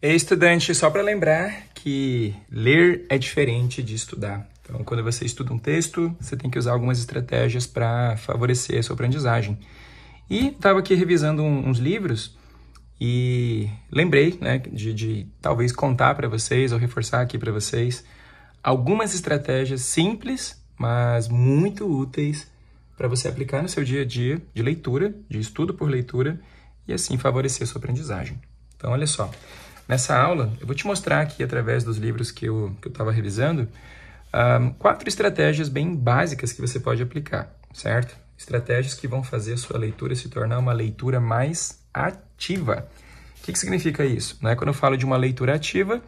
Ei, estudante, só para lembrar que ler é diferente de estudar. Então, quando você estuda um texto, você tem que usar algumas estratégias para favorecer a sua aprendizagem. E estava aqui revisando uns livros e lembrei, né, de talvez contar para vocês ou reforçar aqui para vocês algumas estratégias simples, mas muito úteis para você aplicar no seu dia a dia de leitura, de estudo por leitura, e assim favorecer a sua aprendizagem. Então, olha só. Nessa aula, eu vou te mostrar aqui, através dos livros que eu estava revisando, 4 estratégias bem básicas que você pode aplicar, certo? Estratégias que vão fazer a sua leitura se tornar uma leitura mais ativa. O que significa isso? Né? Quando eu falo de uma leitura ativa,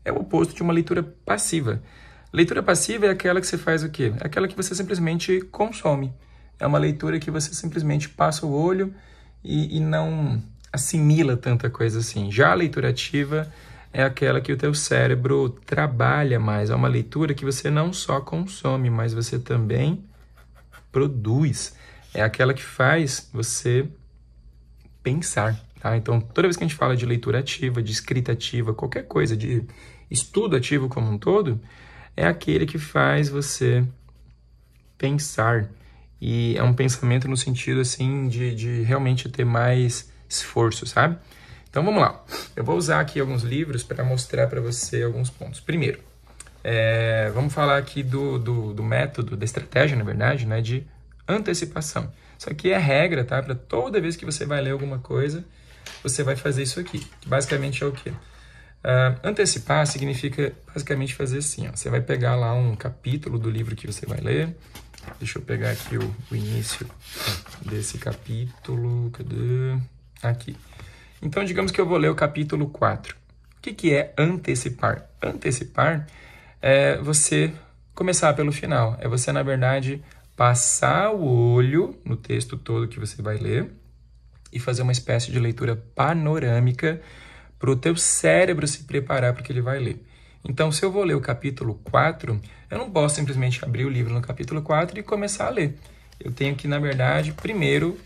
é o oposto de uma leitura passiva. Leitura passiva é aquela que você faz o quê? É aquela que você simplesmente consome. É uma leitura que você simplesmente passa o olho e não assimila tanta coisa assim. Já a leitura ativa é aquela que o teu cérebro trabalha mais. É uma leitura que você não só consome, mas você também produz. É aquela que faz você pensar, tá? Então, toda vez que a gente fala de leitura ativa, de escrita ativa, qualquer coisa, de estudo ativo como um todo, é aquele que faz você pensar. E é um pensamento no sentido, assim, de realmente ter mais esforço, sabe? Então, vamos lá. Eu vou usar aqui alguns livros para mostrar para você alguns pontos. Primeiro, vamos falar aqui do método, da estratégia, na verdade, né, de antecipação. Isso aqui é regra, tá? Para toda vez que você vai ler alguma coisa, você vai fazer isso aqui. Basicamente é o quê? Antecipar significa basicamente fazer assim, ó. Você vai pegar lá um capítulo do livro que você vai ler. Deixa eu pegar aqui o início desse capítulo. Cadê? Aqui. Então, digamos que eu vou ler o capítulo 4. O que é antecipar? Antecipar é você começar pelo final. É você, na verdade, passar o olho no texto todo que você vai ler e fazer uma espécie de leitura panorâmica para o teu cérebro se preparar para o que ele vai ler. Então, se eu vou ler o capítulo 4, eu não posso simplesmente abrir o livro no capítulo 4 e começar a ler. Eu tenho que, na verdade, primeiro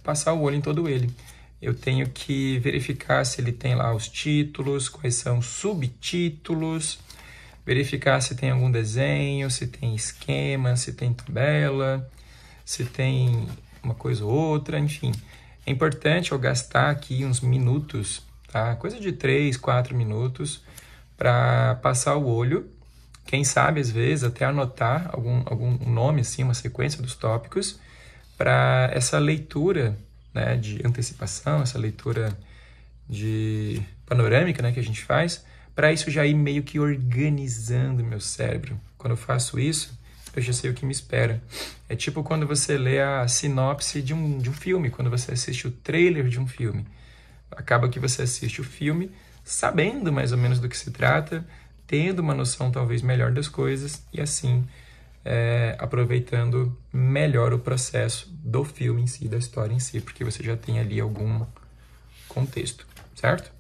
passar o olho em todo ele. Eu tenho que verificar se ele tem lá os títulos, quais são os subtítulos, verificar se tem algum desenho, se tem esquema, se tem tabela, se tem uma coisa ou outra, enfim. É importante eu gastar aqui uns minutos, tá? Coisa de 3, 4 minutos, para passar o olho, quem sabe, às vezes, até anotar algum nome, assim, uma sequência dos tópicos, para essa leitura, né, de antecipação, essa leitura de panorâmica, né, que a gente faz, para isso já ir meio que organizando o meu cérebro. Quando eu faço isso, eu já sei o que me espera. É tipo quando você lê a sinopse de um filme, quando você assiste o trailer de um filme. Acaba que você assiste o filme sabendo mais ou menos do que se trata, tendo uma noção talvez melhor das coisas e assim aproveitando melhor o processo do filme em si, da história em si, porque você já tem ali algum contexto, certo?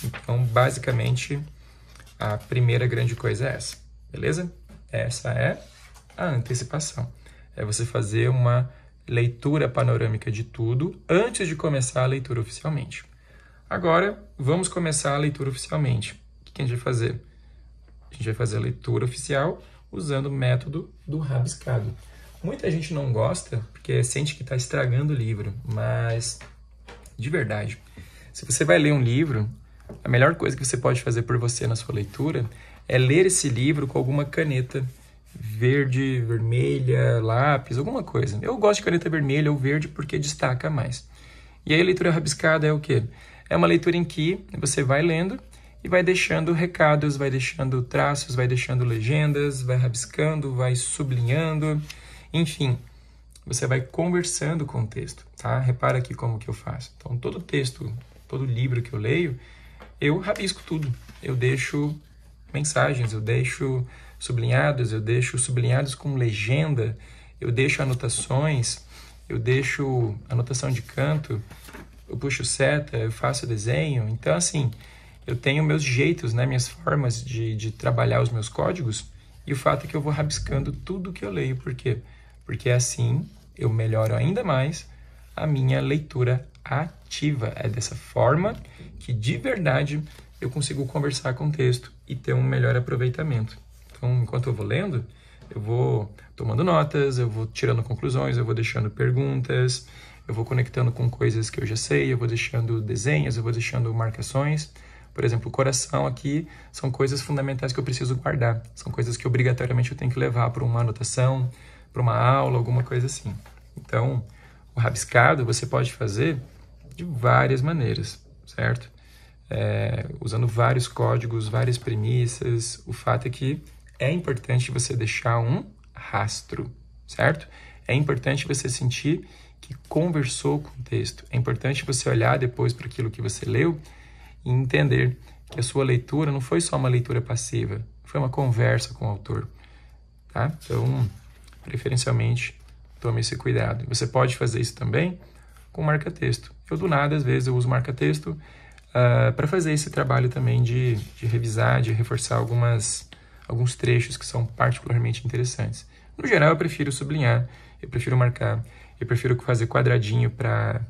Então, basicamente, a primeira grande coisa é essa, beleza? Essa é a antecipação. É você fazer uma leitura panorâmica de tudo antes de começar a leitura oficialmente. Agora, vamos começar a leitura oficialmente. O que a gente vai fazer? A gente vai fazer a leitura oficial usando o método do rabiscado. Muita gente não gosta porque sente que está estragando o livro, mas, de verdade, se você vai ler um livro, a melhor coisa que você pode fazer por você na sua leitura é ler esse livro com alguma caneta verde, vermelha, lápis, alguma coisa. Eu gosto de caneta vermelha ou verde porque destaca mais. E aí a leitura rabiscada é o quê? É uma leitura em que você vai lendo e vai deixando recados, vai deixando traços, vai deixando legendas, vai rabiscando, vai sublinhando, enfim, você vai conversando com o texto, tá? Repara aqui como que eu faço. Então, todo texto, todo livro que eu leio, eu rabisco tudo. Eu deixo mensagens, eu deixo sublinhados com legenda, eu deixo anotações, eu deixo anotação de canto, eu puxo seta, eu faço desenho. Então, assim, eu tenho meus jeitos, né, minhas formas de trabalhar os meus códigos, e o fato é que eu vou rabiscando tudo que eu leio. Por quê? Porque assim eu melhoro ainda mais a minha leitura ativa. É dessa forma que, de verdade, eu consigo conversar com o texto e ter um melhor aproveitamento. Então, enquanto eu vou lendo, eu vou tomando notas, eu vou tirando conclusões, eu vou deixando perguntas, eu vou conectando com coisas que eu já sei, eu vou deixando desenhos, eu vou deixando marcações. Por exemplo, o coração aqui são coisas fundamentais que eu preciso guardar. São coisas que obrigatoriamente eu tenho que levar para uma anotação, para uma aula, alguma coisa assim. Então, o rabiscado você pode fazer de várias maneiras, certo? Usando vários códigos, várias premissas. O fato é que é importante você deixar um rastro, certo? É importante você sentir que conversou com o texto. É importante você olhar depois para aquilo que você leu e entender que a sua leitura não foi só uma leitura passiva, foi uma conversa com o autor, tá? Então, preferencialmente, tome esse cuidado. Você pode fazer isso também com marca-texto. Eu, do nada, às vezes, eu uso marca-texto para fazer esse trabalho também de revisar, de reforçar alguns trechos que são particularmente interessantes. No geral, eu prefiro sublinhar, eu prefiro marcar, eu prefiro fazer quadradinho para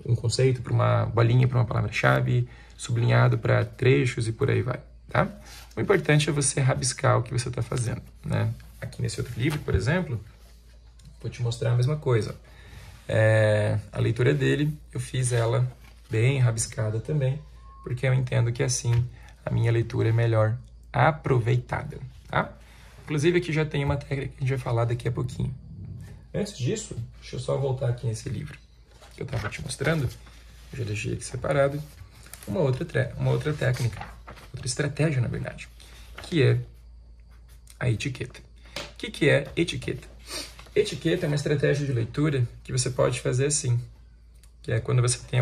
um conceito, para uma bolinha, para uma palavra-chave, sublinhado para trechos e por aí vai, tá? O importante é você rabiscar o que você está fazendo, né? Aqui nesse outro livro, por exemplo, vou te mostrar a mesma coisa. A leitura dele, eu fiz ela bem rabiscada também, porque eu entendo que assim a minha leitura é melhor aproveitada, tá? Inclusive aqui já tem uma técnica que a gente vai falar daqui a pouquinho. Antes disso, deixa eu só voltar aqui nesse livro que eu estava te mostrando, eu já deixei aqui separado, uma outra técnica, outra estratégia, na verdade, que é a etiqueta. O que é etiqueta? Etiqueta é uma estratégia de leitura que você pode fazer assim, que é quando você tem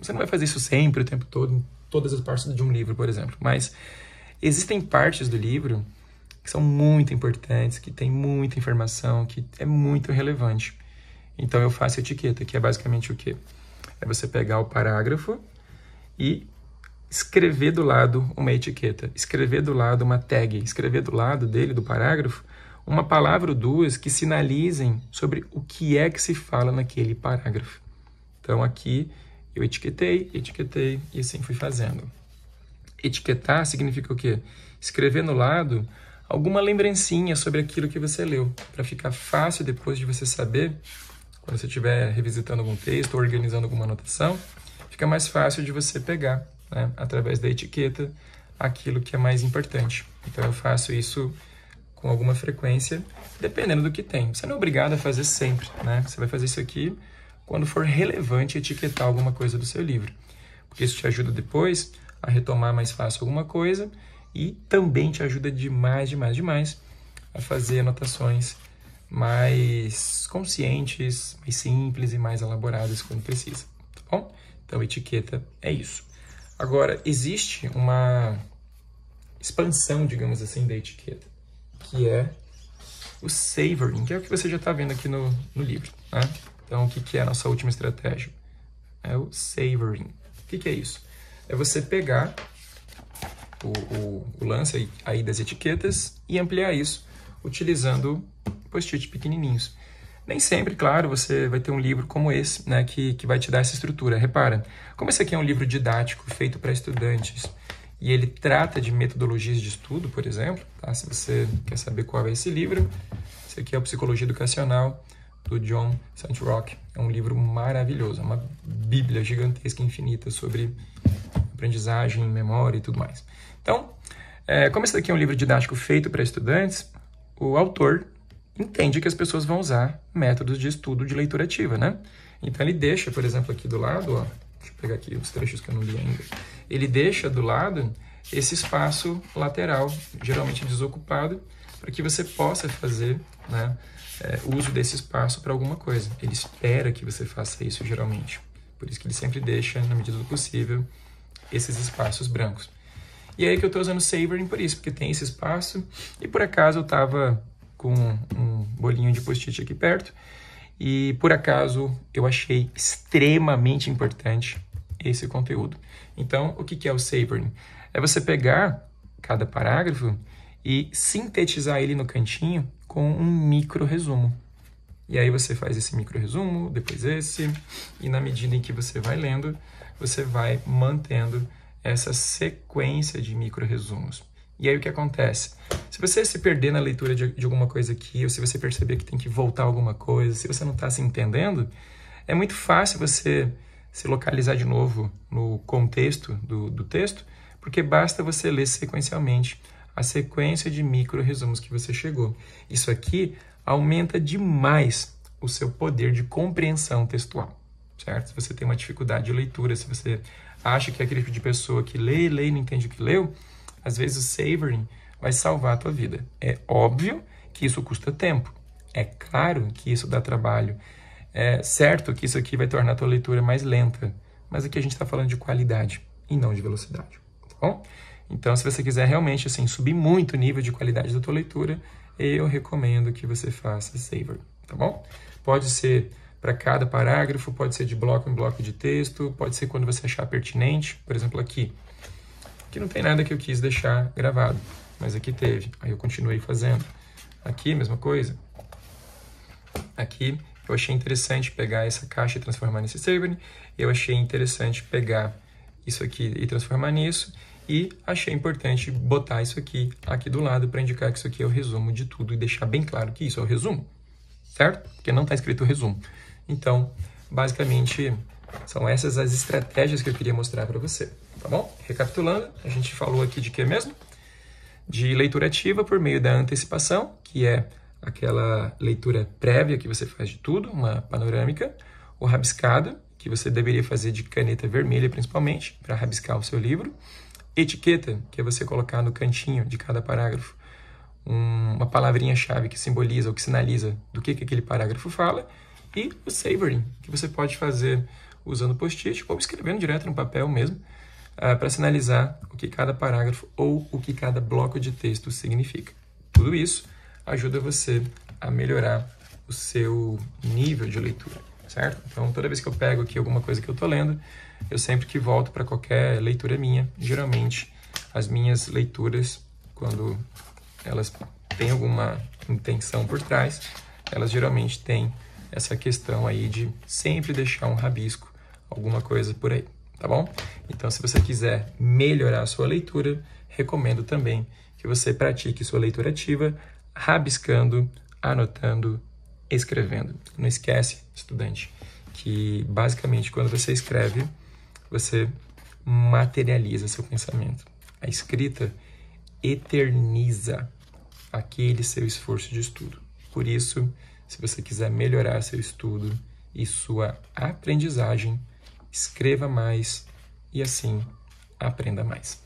você não vai fazer isso sempre, o tempo todo, em todas as partes de um livro, por exemplo, mas existem partes do livro que são muito importantes, que tem muita informação, que é muito relevante. Então, eu faço etiqueta, que é basicamente o quê? É você pegar o parágrafo e escrever do lado uma etiqueta, escrever do lado uma tag, escrever do lado dele, do parágrafo, uma palavra ou duas que sinalizem sobre o que é que se fala naquele parágrafo. Então, aqui, eu etiquetei e assim fui fazendo. Etiquetar significa o quê? Escrever no lado alguma lembrancinha sobre aquilo que você leu, para ficar fácil depois de você saber, quando você estiver revisitando algum texto ou organizando alguma anotação, fica mais fácil de você pegar, né, através da etiqueta, aquilo que é mais importante. Então, eu faço isso com alguma frequência, dependendo do que tem. Você não é obrigado a fazer sempre, né? Você vai fazer isso aqui quando for relevante etiquetar alguma coisa do seu livro, porque isso te ajuda depois a retomar mais fácil alguma coisa e também te ajuda demais a fazer anotações mais conscientes, mais simples e mais elaboradas quando precisa, tá bom? Então, etiqueta é isso. Agora, existe uma expansão, digamos assim, da etiqueta, que é o savoring, que é o que você já está vendo aqui no livro, né? Então, o que é a nossa última estratégia? É o savoring. O que é isso? É você pegar o lance aí das etiquetas e ampliar isso utilizando post-it pequenininhos. Nem sempre, claro, você vai ter um livro como esse, né, que vai te dar essa estrutura. Repara, como esse aqui é um livro didático feito para estudantes e ele trata de metodologias de estudo, por exemplo, tá? Se você quer saber qual é esse livro, esse aqui é o Psicologia Educacional, do John Santrock. É um livro maravilhoso, é uma bíblia gigantesca, infinita sobre aprendizagem, memória e tudo mais. Então, como esse daqui é um livro didático feito para estudantes, o autor entende que as pessoas vão usar métodos de estudo de leitura ativa, né? Então, ele deixa, por exemplo, aqui do lado, ó, deixa eu pegar aqui os trechos que eu não li ainda, ele deixa do lado esse espaço lateral, geralmente desocupado, para que você possa fazer, né, uso desse espaço para alguma coisa. Ele espera que você faça isso, geralmente. Por isso que ele sempre deixa, na medida do possível, esses espaços brancos. E aí que eu estou usando o savoring por isso, porque tem esse espaço, e por acaso eu estava com um bolinho de post-it aqui perto, e por acaso eu achei extremamente importante esse conteúdo. Então, o que é o savoring? É você pegar cada parágrafo e sintetizar ele no cantinho com um micro resumo. E aí você faz esse micro-resumo, depois esse, e na medida em que você vai lendo, você vai mantendo essa sequência de micro-resumos. E aí o que acontece? Se você se perder na leitura de alguma coisa aqui, ou se você perceber que tem que voltar alguma coisa, se você não está se entendendo, é muito fácil você se localizar de novo no contexto do texto, porque basta você ler sequencialmente a sequência de micro-resumos que você chegou. Isso aqui aumenta demais o seu poder de compreensão textual, certo? Se você tem uma dificuldade de leitura, se você acha que é aquele tipo de pessoa que lê e não entende o que leu, às vezes o savoring vai salvar a tua vida. É óbvio que isso custa tempo. É claro que isso dá trabalho. É certo que isso aqui vai tornar a tua leitura mais lenta. Mas aqui a gente está falando de qualidade e não de velocidade, tá bom? Então, se você quiser realmente assim, subir muito o nível de qualidade da tua leitura, eu recomendo que você faça savoring, tá bom? Pode ser para cada parágrafo, pode ser de bloco em bloco de texto, pode ser quando você achar pertinente. Por exemplo, aqui não tem nada que eu quis deixar gravado, mas aqui teve. Aí eu continuei fazendo. Aqui, mesma coisa. Aqui, eu achei interessante pegar essa caixa e transformar nesse savoring. Eu achei interessante pegar isso aqui e transformar nisso. E achei importante botar isso aqui do lado para indicar que isso aqui é o resumo de tudo e deixar bem claro que isso é o resumo, certo? Porque não está escrito resumo. Então, basicamente, são essas as estratégias que eu queria mostrar para você, tá bom? Recapitulando, a gente falou aqui de quê mesmo? De leitura ativa por meio da antecipação, que é aquela leitura prévia que você faz de tudo, uma panorâmica. O rabiscado, que você deveria fazer de caneta vermelha principalmente, para rabiscar o seu livro. Etiqueta, que é você colocar no cantinho de cada parágrafo uma palavrinha-chave que simboliza ou que sinaliza do que aquele parágrafo fala. E o savoring, que você pode fazer usando post-it ou escrevendo direto no papel mesmo, para sinalizar o que cada parágrafo ou o que cada bloco de texto significa. Tudo isso ajuda você a melhorar o seu nível de leitura, certo? Então, toda vez que eu pego aqui alguma coisa que eu estou lendo, eu sempre que volto para qualquer leitura minha, geralmente as minhas leituras, quando elas têm alguma intenção por trás, elas geralmente têm essa questão aí de sempre deixar um rabisco, alguma coisa por aí, tá bom? Então, se você quiser melhorar a sua leitura, recomendo também que você pratique sua leitura ativa, rabiscando, anotando, escrevendo. Não esquece, estudante, que basicamente quando você escreve, você materializa seu pensamento. A escrita eterniza aquele seu esforço de estudo. Por isso, se você quiser melhorar seu estudo e sua aprendizagem, escreva mais e assim aprenda mais.